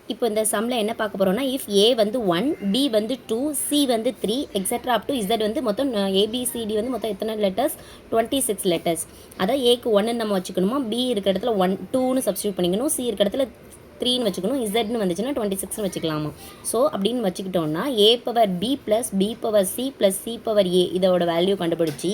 இப்போ இந்த சம்மில் என்ன பார்க்க போகிறோம்னா, இஃப் ஏ வந்து 1, பி வந்து 2, சி வந்து 3, எக்ஸெட்ரா அப் டு இசட் வந்து மொத்தம் ஏபிசிடி வந்து மொத்தம் எத்தனை லெட்டர்ஸ், 26 லெட்டர்ஸ். அதாவது ஏக்கு 1 நம்ம வச்சுக்கணுமா, பி இருக்கிற இடத்துல 1 2ன்னு சப்ஸ்டியூட் பண்ணிக்கணும், சி இருக்கிற இடத்துல 3ன்னு வச்சுக்கணும், இசட்னு வந்துச்சுன்னா 26ன்னு வச்சுக்கலாமா. ஸோ அப்படின்னு வச்சுக்கிட்டோம்னா A power B plus B power C plus C power A இதோட வேல்யூ கண்டுபிடிச்சி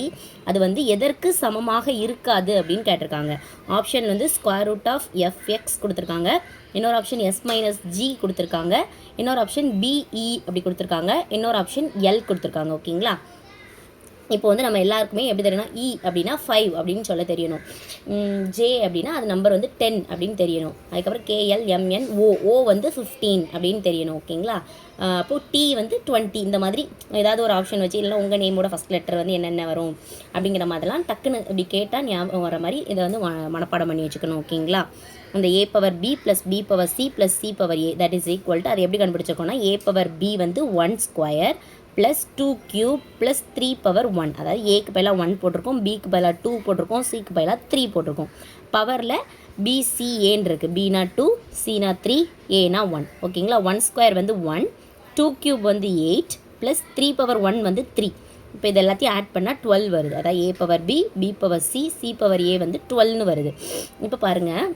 அது வந்து எதற்கு சமமாக இருக்காது அப்படின்னு கேட்டிருக்காங்க. ஆப்ஷன் வந்து ஸ்கொயர் ரூட் ஆஃப் எஃப்எக்ஸ் கொடுத்துருக்காங்க, இன்னொரு ஆப்ஷன் எஸ் மைனஸ் ஜி கொடுத்துருக்காங்க, இன்னொரு ஆப்ஷன் பிஇ அப்படி கொடுத்துருக்காங்க, இன்னொரு ஆப்ஷன் எல் கொடுத்துருக்காங்க. ஓகேங்களா. இப்போ வந்து நம்ம எல்லாருக்குமே எப்படி தெரியணும், இ அப்படின்னா 5 அப்படின்னு சொல்ல தெரியணும், ஜே அப்படின்னா அது நம்பர் வந்து 10 அப்படின்னு தெரியணும், அதுக்கப்புறம் கேஎல் எம்என் ஓ வந்து 15 அப்படின்னு தெரியணும். ஓகேங்களா. அப்போது டி வந்து 20 இந்த மாதிரி ஏதாவது ஒரு ஆப்ஷன் வச்சு, இல்லை உங்கள் நேமோட ஃபஸ்ட் லெட்டர் வந்து என்னென்ன வரும் அப்படிங்கிற மாதிரிலாம் டக்குன்னு இப்படி கேட்டால் ஞாபகம் வர மாதிரி இதை வந்து மனப்பாடம் பண்ணி வச்சுக்கணும். ஓகேங்களா. இந்த A power B plus B power C plus C power A that is equal to, அது எப்படி கண்டுபிடிச்சிருக்கோம்னா ஏ பவர் பி வந்து 1 square plus 2 cube plus 3 power 1, அதாவது ஏக்கு பதிலாக 1 போட்டிருக்கோம், பிக்கு பதிலாக 2 போட்டிருக்கோம், சிக்கு பதிலாக 3 போட்டிருக்கோம். பவரில் பிசிஏன்னு இருக்குது, பினா 2, சினா 3, ஏனா 1. ஓகேங்களா. 1 ஸ்கொயர் வந்து 1, 2 கியூப் வந்து 8 ப்ளஸ் 3 பவர் 1 வந்து 3. இப்போ இது எல்லாத்தையும் ஆட் பண்ணால் 12 வருது. அதாவது A power B, B power C, C power A வந்து 12ன்னு வருது. இப்போ பாருங்கள்,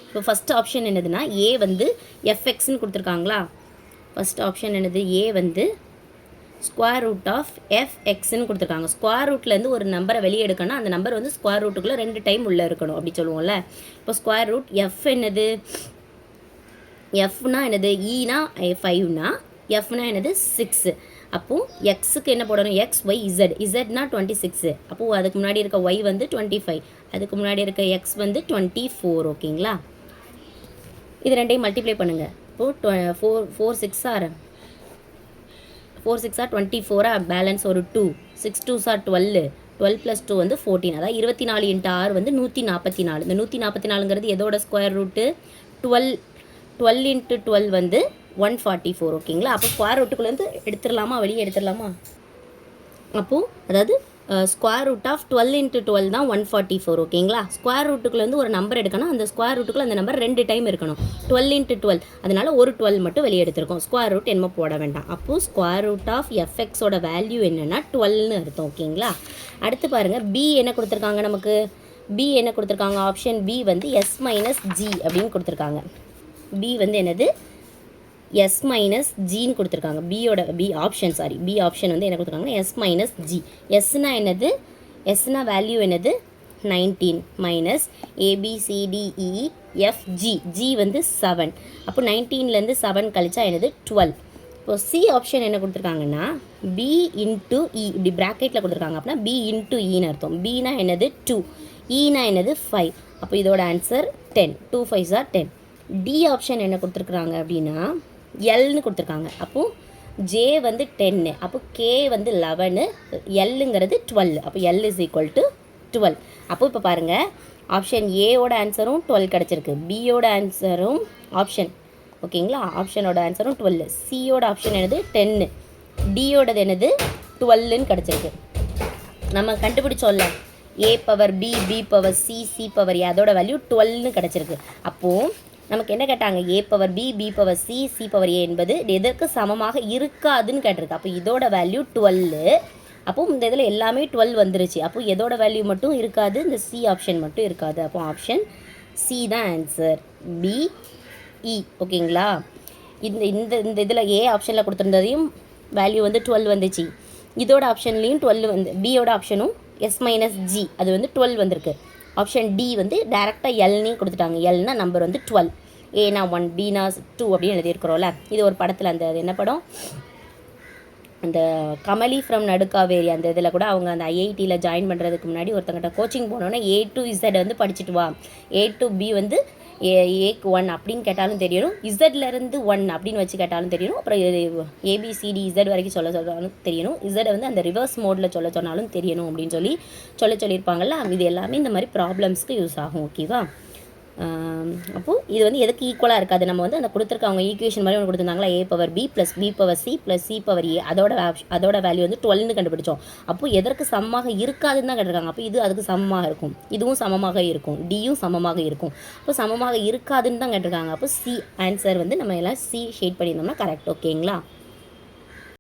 இப்போ ஃபஸ்ட் ஆப்ஷன் என்னதுன்னா ஏ வந்து எஃப்எக்ஸ்ன்னு கொடுத்துருக்காங்களா. ஃபஸ்ட் ஆப்ஷன் என்னது, ஏ வந்து ஸ்கொயர் ரூட் ஆஃப் எஃப்எக்ஸ்ன்னு கொடுத்துருக்காங்க. ஸ்கொயர் ரூட்லேருந்து ஒரு நம்பரை வெளியே எடுக்கணும், அந்த நம்பர் வந்து ஸ்கொயர் ரூட்டுக்குள்ளே 2 டைம் உள்ளே இருக்கணும் அப்படி சொல்லுவோம்ல. இப்போ ஸ்கொயர் ரூட் எஃப் என்னது, எஃப்னா என்னது, ஈனா 5னா, எஃப்னா என்னது 6. அப்போது எக்ஸுக்கு என்ன போடணும், எக்ஸ் ஒய் இசட், இசட்னா 26, அப்போது அதுக்கு முன்னாடி இருக்க ஒய் வந்து 25, அதுக்கு முன்னாடி இருக்க எக்ஸ் வந்து 24. ஓகேங்களா. இது ரெண்டையும் மல்டிப்ளை பண்ணுங்கள். இப்போது 4 6 ஆர் 24, பேலன்ஸ் ஒரு 2, 6 2s are 12, 12 + 2 வந்து 14, அதாவது 24 × 6 வந்து 144. இந்த 144ங்கிறது எதோட ஸ்கொயர் ரூட்டு, 12 × 12 வந்து 144. ஓகேங்களா. அப்போ ஸ்கொயர் ரூட்டுக்குள்ளேருந்து எடுத்துடலாமா, வெளியே எடுத்துடலாமா. அப்போது அதாவது ஸ்கொயர் ரூட் ஆஃப் 12 × 12 தான் 144. ஓகேங்களா. ஸ்கொயர் ரூட்டுக்குள்ளேருந்து ஒரு நம்பர் எடுக்கணும், அந்த ஸ்கொயர் ரூட்டுக்குள்ளே அந்த நம்பர் 2 டைம் இருக்கணும். 12 × 12, அதனால் ஒரு 12 மட்டும் வெளியே எடுத்திருக்கோம், ஸ்கொயர் ரூட் என்னமோ போட வேண்டாம். அப்போது ஸ்கொயர் ரூட் ஆஃப் எஃப்எக்ஸோட வேல்யூ என்னென்னா 12ன்னு அர்த்தம். ஓகேங்களா. அடுத்து பாருங்கள், பி என்ன கொடுத்துருக்காங்க நமக்கு, பி என்ன கொடுத்துருக்காங்க, ஆப்ஷன் பி வந்து எஸ் மைனஸ் ஜி அப்படின்னு கொடுத்துருக்காங்க. பி வந்து என்னது, எஸ் மைனஸ் ஜின்னு கொடுத்துருக்காங்க. பி ஆப்ஷன் வந்து என்ன கொடுத்துருக்காங்கன்னா எஸ் மைனஸ் ஜி. எஸ்னா என்னது, எஸ்னா வேல்யூ என்னது 19 மைனஸ் ஏபிசிடிஇ எஃப்ஜி, ஜி வந்து 7. அப்போ 19லேருந்து 7 கழிச்சா என்னது 12. இப்போ சி ஆப்ஷன் என்ன கொடுத்துருக்காங்கன்னா பி இன்ட்டு இ, இப்படி ப்ராக்கெட்டில் கொடுத்துருக்காங்க. அப்படின்னா பி இன்ட்டு இன்னு அர்த்தம். பினா என்னது 2, ஈனா என்னது 5. அப்போ இதோட answer 10, 2 5s are 10. D option என்ன கொடுத்துருக்குறாங்க அப்படின்னா எல்னு கொடுத்துருக்காங்க. அப்போது ஜே வந்து 10, அப்போ கே வந்து 11, எல்லுங்கிறது 12, அப்போ எல் இஸ் ஈக்குவல் டு 12. அப்போ இப்போ பாருங்கள், ஆப்ஷன் ஏவோட ஆன்சரும் 12 கிடச்சிருக்கு, பியோட ஆன்சரும் ஆப்ஷன், ஓகேங்களா, ஆப்ஷனோட ஆன்சரும் 12, சியோட ஆப்ஷன் என்னது 10, டியோடது என்னது 12ன்னு கிடச்சிருக்கு. நம்ம கண்டுபிடிச்சோம்ல A power B, B power C, C power A, அதோட வேல்யூ 12ன்னு கிடச்சிருக்கு. அப்போது நமக்கு என்ன கேட்டாங்க, A power B, B power C, C power A என்பது எதற்கு சமமாக இருக்காதுன்னு கேட்டிருக்கு. அப்போ இதோட வேல்யூ 12. அப்போது இந்த இதில் எல்லாமே 12 வந்துருச்சு. அப்போது எதோட வேல்யூ மட்டும் இருக்காது, இந்த சி ஆப்ஷன் மட்டும் இருக்காது. அப்போ ஆப்ஷன் சி தான் ஆன்சர், பிஇ. ஓகேங்களா. இந்த இந்த இந்த இதில் ஏ ஆப்ஷனில் கொடுத்துருந்ததையும் வேல்யூ வந்து 12 வந்துச்சு, இதோட ஆப்ஷன்லேயும் 12 வந்து, பியோட ஆப்ஷனும் எஸ் மைனஸ் ஜி அது வந்து 12 வந்திருக்கு. ஆப்ஷன் டி வந்து டேரெக்டாக எல்னே கொடுத்துட்டாங்க, எல்னா நம்பர் வந்து 12, ஏனா 1, பினா 2 அப்படின்னு எழுதியிருக்கிறோம்ல. இது ஒரு படத்தில், அந்த என்ன படம், அந்த கமலி ஃப்ரம் நடுக்காவேரி, அந்த இதில் கூட அவங்க அந்த ஐஐடியில் ஜாயின் பண்ணுறதுக்கு முன்னாடி ஒருத்தங்கிட்ட கோச்சிங் போனோன்னா ஏ டு இசட் வந்து படிச்சுட்டு வா, ஏ டு பி வந்து ஏக்கு 1 அப்படின்னு கேட்டாலும் தெரியணும், இசட்லேருந்து 1 அப்படின்னு வச்சு கேட்டாலும் தெரியணும், அப்புறம் ஏபிசிடி இசட் வரைக்கும் சொன்னாலும் தெரியணும், இசடை வந்து அந்த ரிவர்ஸ் மோடில் சொன்னாலும் தெரியணும் அப்படின்னு சொல்லியிருப்பாங்கள்ல. இது எல்லாமே இந்த மாதிரி ப்ராப்ளம்ஸ்க்கு யூஸ் ஆகும். ஓகேவா. அப்போது இது வந்து எதுக்கு ஈக்குவலாக இருக்காது. நம்ம வந்து அந்த கொடுத்துருக்க அவங்க ஈக்குவேஷன் மாதிரி ஒன்று கொடுத்துருந்தாங்களா, a power b plus b power c plus c power a, அதோட வேல்யூ வந்து 12ன்னு கண்டுபிடிச்சோம். அப்போது எதற்கு சமமாக இருக்காதுன்னு தான் கேட்டிருக்காங்க. அப்போ இது அதுக்கு சமமாக இருக்கும், இதுவும் சமமாக இருக்கும், டியும் சமமாக இருக்கும். அப்போ சமமாக இருக்காதுன்னு தான் கேட்டிருக்காங்க. அப்போ சி ஆன்சர் வந்து நம்ம எல்லாம் சி ஷேட் பண்ணியிருந்தோம்னா கரெக்ட். ஓகேங்களா?